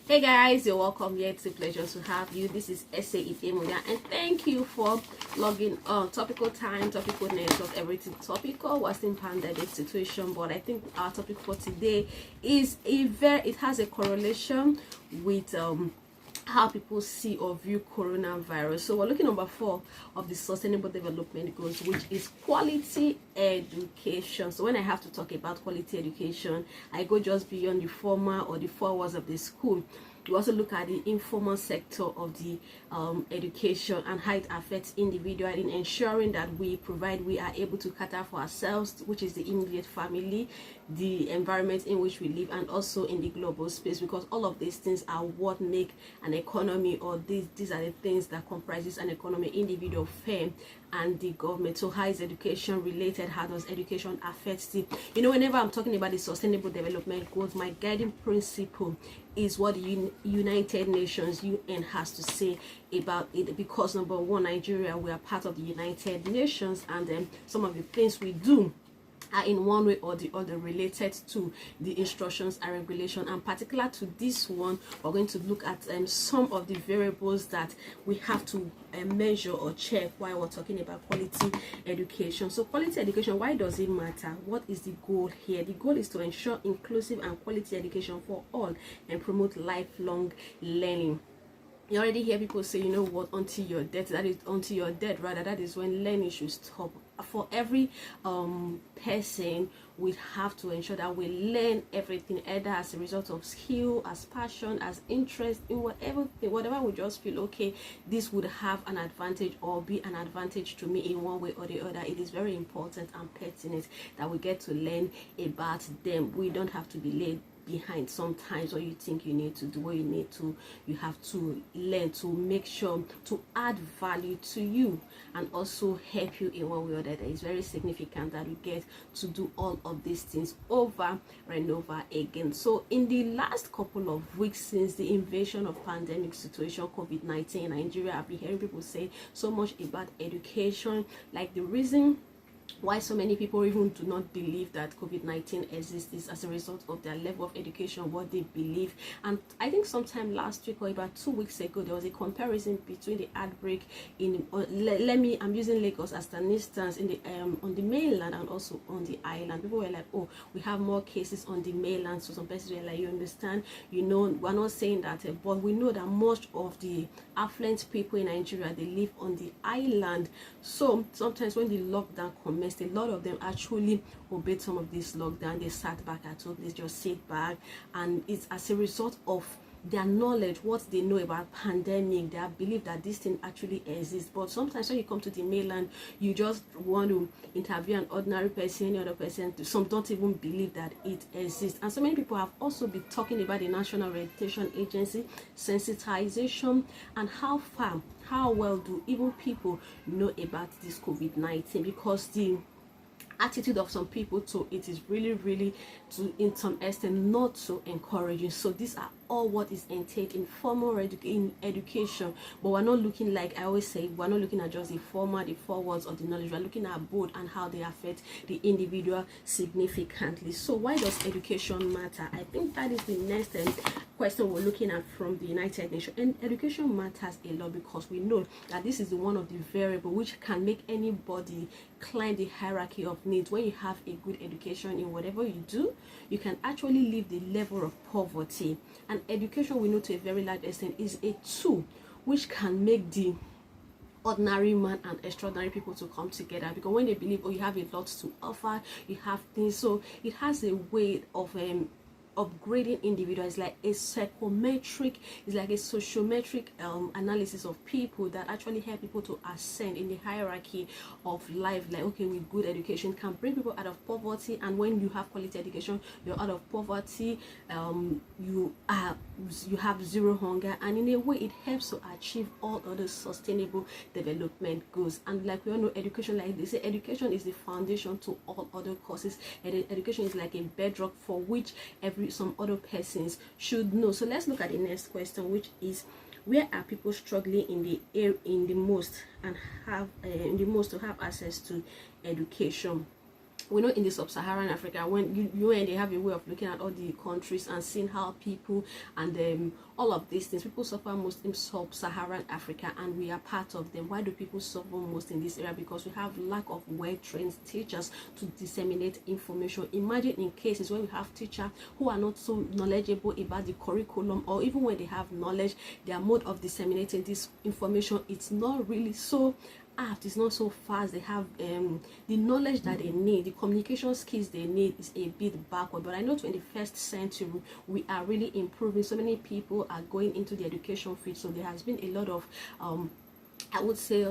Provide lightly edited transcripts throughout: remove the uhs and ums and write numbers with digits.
Hey guys, you're welcome here. It's a pleasure to have you. This is SA Ifemoya, and thank you for logging on. Topical time, topical network, everything topical. What's in pandemic situation? But I think our topic for today is it has a correlation with how people see or view coronavirus. So we're looking at number 4 of the sustainable development goals, which is quality education. So when I have to talk about quality education, I go just beyond the formal or the 4 walls of the school. We also look at the informal sector of the education and how it affects individual in ensuring that we are able to cater for ourselves, which is the immediate family, the environment in which we live, and also in the global space, because all of these things are what make an economy, or these are the things that comprises an economy: individual, firm, and the government. So how is education related? How does education affect the, whenever I'm talking about the sustainable development goals, my guiding principle is what the United Nations, UN, has to say about it, because number one, Nigeria, we are part of the United Nations, and then some of the things we do are in one way or the other related to the instructions and regulation. And particular to this one, we're going to look at some of the variables that we have to measure or check while we're talking about quality education. So quality education, why does it matter? What is the goal here? The goal is to ensure inclusive and quality education for all and promote lifelong learning. You already hear people say, what, until you're dead, that is until you're dead, rather, that is when learning should stop. For every person, we have to ensure that we learn everything, either as a result of skill, as passion, as interest, in whatever we just feel, okay, this would have an advantage or be an advantage to me in one way or the other. It is very important and pertinent that we get to learn about them. We don't have to be led behind sometimes what you think you need to do, what you have to learn to make sure to add value to you and also help you in one way or the other. It's very significant that we get to do all of these things over and over again. So in the last couple of weeks since the invasion of pandemic situation, COVID-19 in Nigeria, I've been hearing people say so much about education, like the reason why so many people even do not believe that COVID-19 exists is as a result of their level of education, what they believe. And I think sometime last week or about 2 weeks ago, there was a comparison between the outbreak in I'm using Lagos as an instance, in the on the mainland and also on the island. People were like, oh, we have more cases on the mainland. So some persons were like, you understand, we're not saying that, but we know that most of the affluent people in Nigeria, they live on the island. So sometimes when the lockdown commenced, a lot of them actually obeyed some of this lockdown. They sat back at home, they just sit back, and it's as a result of their knowledge, what they know about pandemic, they believe that this thing actually exists. But sometimes when you come to the mainland, you just want to interview an ordinary person, any other person. Some don't even believe that it exists. And so many people have also been talking about the National Rehabilitation Agency, sensitization, and how well do even people know about this COVID-19, because the attitude of some people to it is really to in some extent not so encouraging. So these are all what is entailed in formal education, but we're not looking, like I always say, we're not looking at just the formal, the 4 words of the knowledge. We're looking at both and how they affect the individual significantly. So why does education matter? I think that is the next question we're looking at from the United Nations. And education matters a lot because we know that this is one of the variables which can make anybody climb the hierarchy of needs. When you have a good education in whatever you do, you can actually leave the level of poverty. And education, we know to a very large extent, is a tool which can make the ordinary man and extraordinary people to come together, because when they believe, oh, you have a lot to offer, you have things, so it has a way of upgrading individuals, like a psychometric, it's like a sociometric analysis of people that actually help people to ascend in the hierarchy of life. Like, okay, with good education can bring people out of poverty, and when you have quality education, you're out of poverty, you have zero hunger, and in a way it helps to achieve all other sustainable development goals. And like we all know, education, like they say, education is the foundation to all other courses. Education is like a bedrock for which some other persons should know. So let's look at the next question, which is, where are people struggling in the most and have to have access to education? we know in the sub-Saharan Africa, when you and they have a way of looking at all the countries and seeing how people and all of these things, people suffer most in sub-Saharan Africa, and we are part of them. Why do people suffer most in this area? Because we have lack of well-trained teachers to disseminate information. Imagine in cases where we have teachers who are not so knowledgeable about the curriculum, or even when they have knowledge, their mode of disseminating this information, it's not really so apt, it's not so fast. They have the knowledge that they need, the communication skills they need is a bit backward. But I know 21st century we are really improving. So many people are going into the education field, so there has been a lot of I would say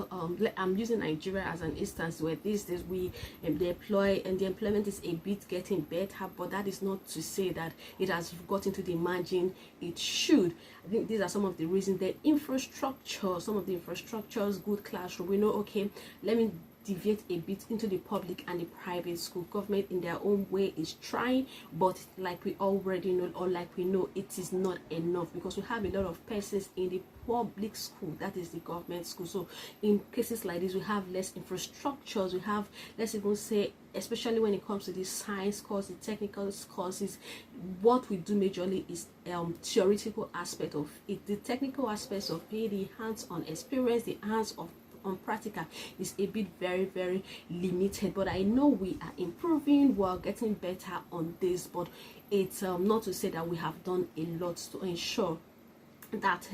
I'm using Nigeria as an instance where these days we deploy, and the employment is a bit getting better, but that is not to say that it has gotten to the margin it should. I think these are some of the reasons. The infrastructure, some of the infrastructures, good classroom, we know, okay, let me deviate a bit into the public and the private school. Government in their own way is trying, but like we already know, or like we know, it is not enough, because we have a lot of persons in the public school, that is the government school. So in cases like this, we have less infrastructures, we have, let's even say, especially when it comes to the science course, the technical courses, what we do majorly is theoretical aspect of it. The technical aspects of it, the hands-on experience, the hands-on practical is a bit very limited. But I know we are improving, we are getting better on this, but it's not to say that we have done a lot to ensure that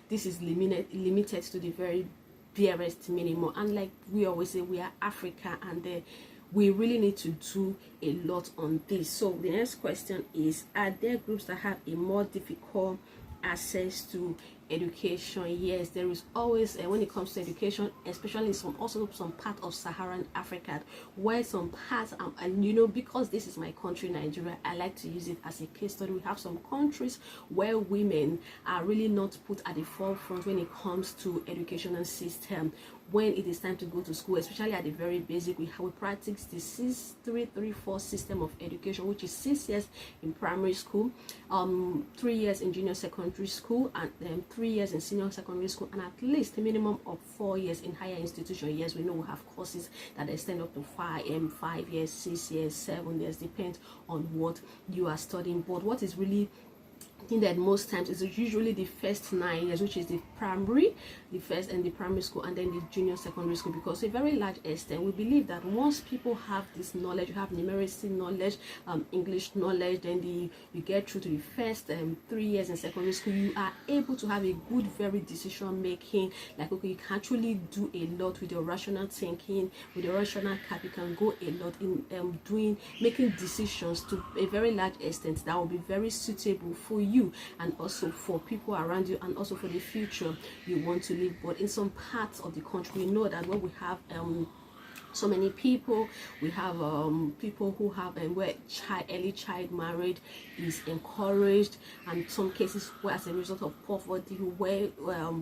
this is limited to the very barest minimum. And like we always say, we are Africa, and we really need to do a lot on this. So the next question is, are there groups that have a more difficult access to education? Yes, there is always, when it comes to education, especially in some part of Saharan Africa, where some parts and you know, because this is my country, Nigeria, I like to use it as a case study. We have some countries where women are really not put at the forefront when it comes to educational system. When it is time to go to school, especially at the very basic, we practice the 6-3-3-4 system of education, which is 6 years in primary school, 3 years in junior secondary school, and 3 years in senior secondary school, and at least a minimum of 4 years in higher institution. Yes, we know we have courses that extend up to 5 years, 6 years, 7 years, depends on what you are studying. But what is really that most times is usually the first 9 years, which is the primary, the first and the primary school, and then the junior secondary school. Because to a very large extent, we believe that once people have this knowledge, you have numeracy knowledge, English knowledge, then you get through to the first 3 years in secondary school, you are able to have a good, very decision making. Like, okay, you can actually do a lot with your rational thinking, with your rational cap. You can go a lot in making decisions to a very large extent that will be very suitable for you, and also for people around you, and also for the future you want to live. But in some parts of the country, we know that when we have so many people, we have people who have where early child marriage is encouraged, and some cases where as a result of poverty, where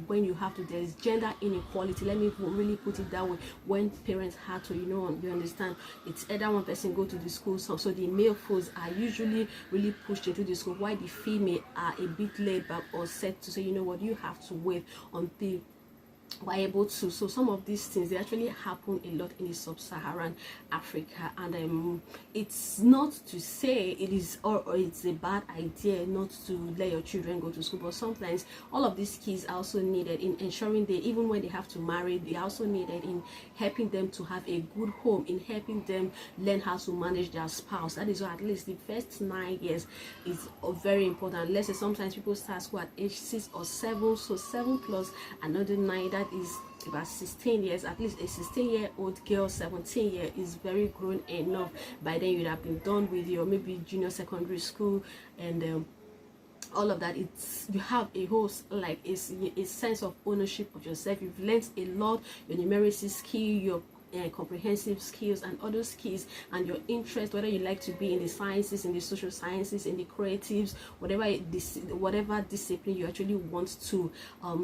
when you have to, there is gender inequality. Let me really put it that way. When parents have to, you understand, it's either one person go to the school, so the male folks are usually really pushed into the school, while the female are a bit laid back or set to say, you know what, you have to wait until we're able to. So some of these things, they actually happen a lot in the sub-Saharan Africa, and it's not to say it is or it's a bad idea not to let your children go to school, but sometimes all of these keys are also needed in ensuring they, even when they have to marry, they are also needed in helping them to have a good home, in helping them learn how to manage their spouse. That is why at least the first 9 years is very important. Let's say sometimes people start school at age 6 or 7, so 7 plus another 9, that is about 16 years. At least a 16-year-old girl, 17 years is very grown enough. By then you'd have been done with your maybe junior secondary school and all of that. It's, you have a whole, like, a sense of ownership of yourself. You've learned a lot, your numeracy skill, your comprehensive skills, and other skills, and your interest, whether you like to be in the sciences, in the social sciences, in the creatives, whatever discipline you actually want to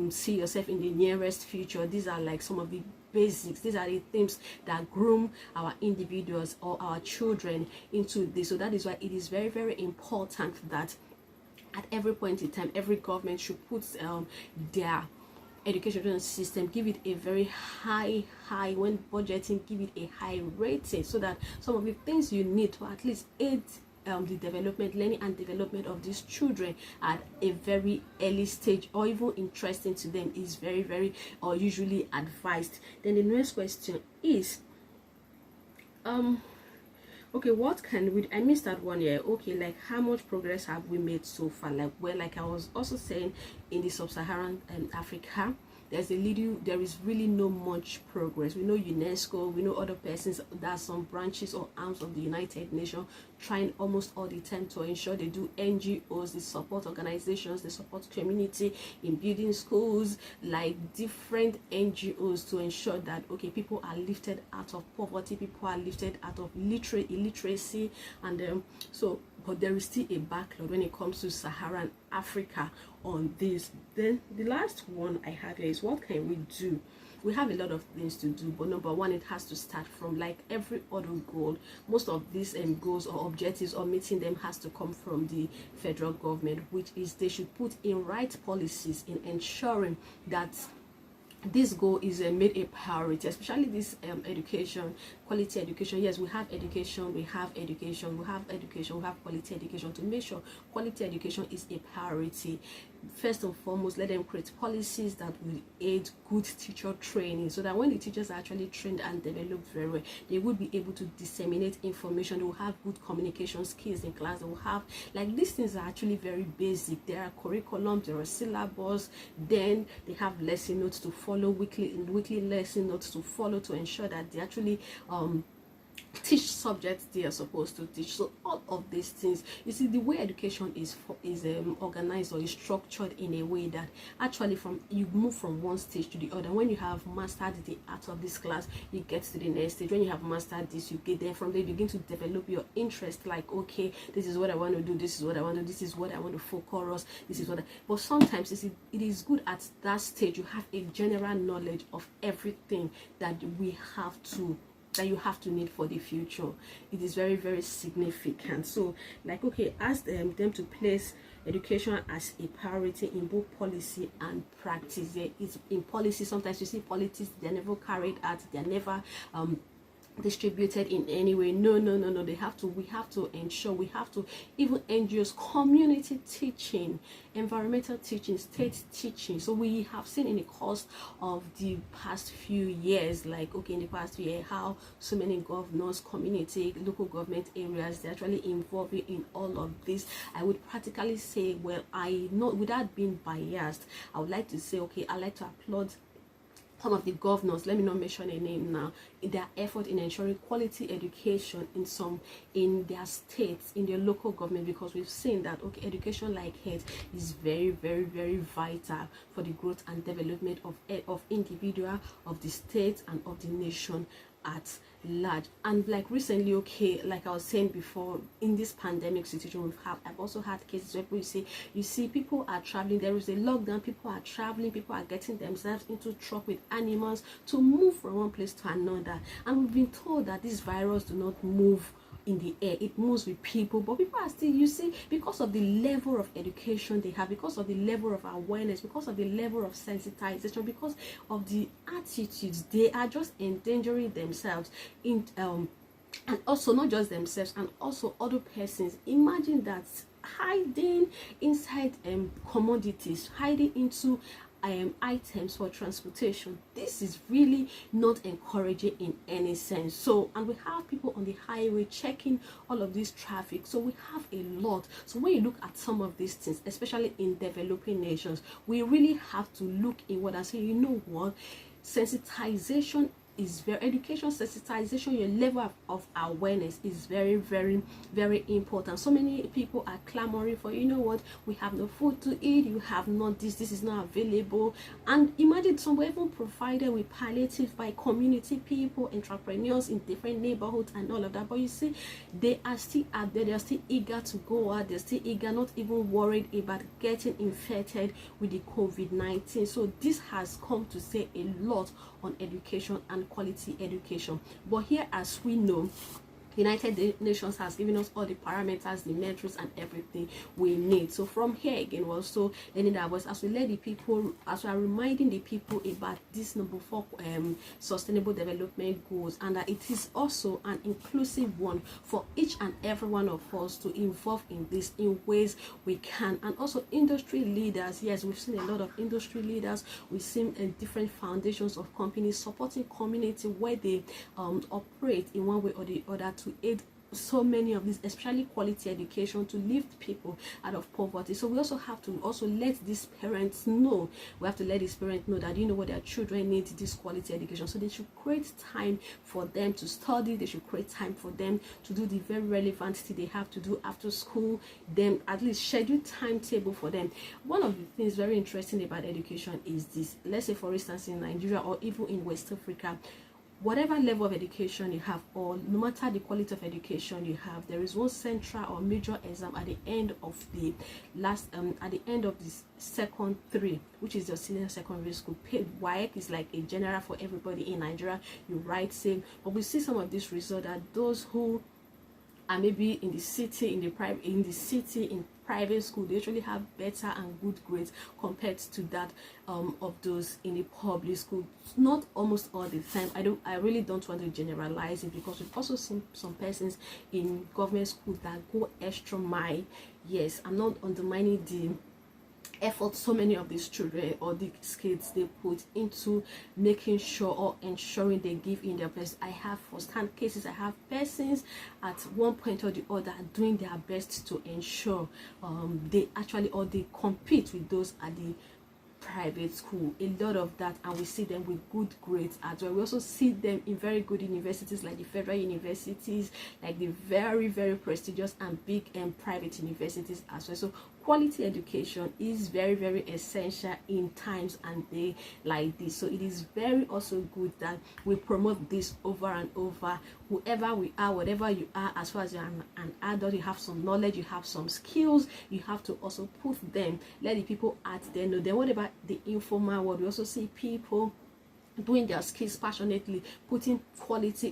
see yourself in the nearest future. These are like some of the basics. These are the things that groom our individuals or our children into this. So that is why it is very important that at every point in time, every government should put their education system, give it a very high, when budgeting, give it a high rating, so that some of the things you need to at least aid the development, learning and development of these children at a very early stage, or even interesting to them, is very or usually advised. Then the next question is okay, what can we, I missed that one here. Okay, like how much progress have we made so far? Like, well, like I was also saying, in the sub-Saharan Africa, there is really no much progress. We know UNESCO, we know other persons, there are some branches or arms of the United Nations trying almost all the time to ensure they do NGOs, they support organizations, they support community in building schools, like different NGOs, to ensure that okay, people are lifted out of poverty, people are lifted out of illiteracy, and so, but there is still a backlog when it comes to Saharan Africa on this. Then the last one I have here is, what can we do? We have a lot of things to do, but number one, it has to start from, like every other goal, most of these goals or objectives or meeting them has to come from the federal government, which is they should put in right policies in ensuring that this goal is made a priority, especially this education, quality education. Yes, we have education, we have education, we have education, we have quality education. To make sure quality education is a priority, first and foremost, let them create policies that will aid good teacher training, so that when the teachers are actually trained and developed very well, they would be able to disseminate information. They will have good communication skills in class. They will have, like, these things are actually very basic. There are curriculum, there are syllabus, then they have lesson notes to follow, weekly lesson notes to follow, to ensure that they actually teach subjects they are supposed to teach. So all of these things, you see, the way education is organized or is structured in a way that actually from you move from one stage to the other. When you have mastered the art of this class, you get to the next stage. When you have mastered this, you get there. From there, you begin to develop your interest, like, okay, this is what I want to do, this is what I want to do, this is what I want to focus, this is what but sometimes it is good at that stage you have a general knowledge of everything that you have to need for the future. It is very significant. So, like, okay, ask them to place education as a priority in both policy and practice. There is, in policy, sometimes you see politics, they're never carried out, they're never distributed in any way. No, we have to ensure, we have to, even NGOs, community teaching, environmental teaching, state teaching. So we have seen in the course of the past few years, like, okay, in the past year, how so many governors, community, local government areas, they're actually involving in all of this. I would practically say, well, I know, without being biased, I would like to say, okay, I like to applaud some of the governors, let me not mention a name now, in their effort in ensuring quality education in their states, in their local government, because we've seen that, okay, education, like health, is very vital for the growth and development of individual, of the state, and of the nation at large. And like recently, okay, like I was saying before, in this pandemic situation I've also had cases where you see people are traveling, there is a lockdown, people are traveling, people are getting themselves into truck with animals to move from one place to another, and we've been told that this virus do not move in the air, it moves with people, but people are still, you see, because of the level of education they have, because of the level of awareness, because of the level of sensitization, because of the attitudes, they are just endangering themselves in and also not just themselves, and also other persons. Imagine that, hiding inside commodities, hiding into items for transportation. This is really not encouraging in any sense. So, and we have people on the highway checking all of this traffic, so we have a lot. So when you look at some of these things, especially in developing nations, we really have to look inward and say, you know what, sensitization is education sensitization, your level of awareness is very important. So many people are clamoring for, you know what, we have no food to eat, you have not this is not available. And imagine some were even provided with palliative by community people, entrepreneurs in different neighborhoods and all of that, but you see, they are still out there, they are still eager to go out, they're still eager, not even worried about getting infected with the COVID-19. So this has come to say a lot on education and quality education. But here, as we know, United Nations has given us all the parameters, the metrics, and everything we need. So from here again, we're also learning that voice as we let the people, as we are reminding the people about this number 4 sustainable development goals, and that it is also an inclusive one for each and every one of us to involve in this in ways we can. And also industry leaders, yes, we've seen a lot of industry leaders, we've seen different foundations of companies supporting community where they operate in one way or the other to aid so many of these, especially quality education, to lift people out of poverty. So we also have to also let these parents know, we have to let these parents know that, you know what, their children need this quality education, so they should create time for them to study, they should create time for them to do the very relevant thing they have to do after school, then at least schedule timetable for them. One of the things very interesting about education is this. Let's say for instance in Nigeria or even in West Africa, whatever level of education you have, or no matter the quality of education you have, there is one central or major exam at the end of the last at the end of this second 3, which is your senior secondary school. WAEC is like a general for everybody in Nigeria. You write same, but we see some of these results that those who are maybe in the city, in private school, they actually have better and good grades compared to that of those in the public school. Not almost all the time. I really don't want to generalize it, because we've also seen some persons in government school that go extra mile. Yes, I'm not undermining the effort so many of these children or these kids they put into making sure or ensuring they give in their best. I have first-hand cases. I have persons at one point or the other doing their best to ensure they actually, or they compete with those at the private school, a lot of that, and we see them with good grades as well. We also see them in very good universities like the federal universities, like the very, very prestigious and big and private universities as well. So quality education is very, very essential in times and day like this. So it is very also good that we promote this over and over. Whoever we are, whatever you are, as far as you're an adult, you have some knowledge, you have some skills, you have to also put them, let the people out there know. Then what about the informal world? We also see people doing their skills passionately, putting quality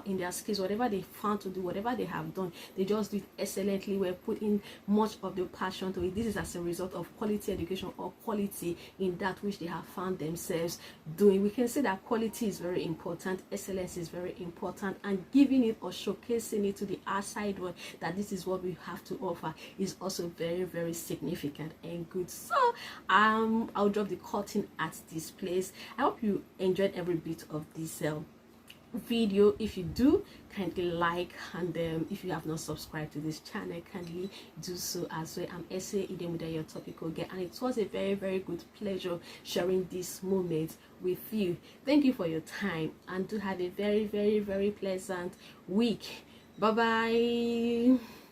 in their skills, whatever they found to do, whatever they have done, they just do it excellently. We're putting much of the passion to it. This is as a result of quality education or quality in that which they have found themselves doing. We can say that quality is very important, excellence is very important, and giving it or showcasing it to the outside world that this is what we have to offer is also very, very significant and good. So I'll drop the curtain at this place. I hope you enjoyed every bit of this video. If you do, kindly like, and if you have not subscribed to this channel, kindly do so as well. I'm Ese Idemuda, your topical guide, and it was a very, very good pleasure sharing this moment with you. Thank you for your time, and do have a very, very, very pleasant week. Bye bye.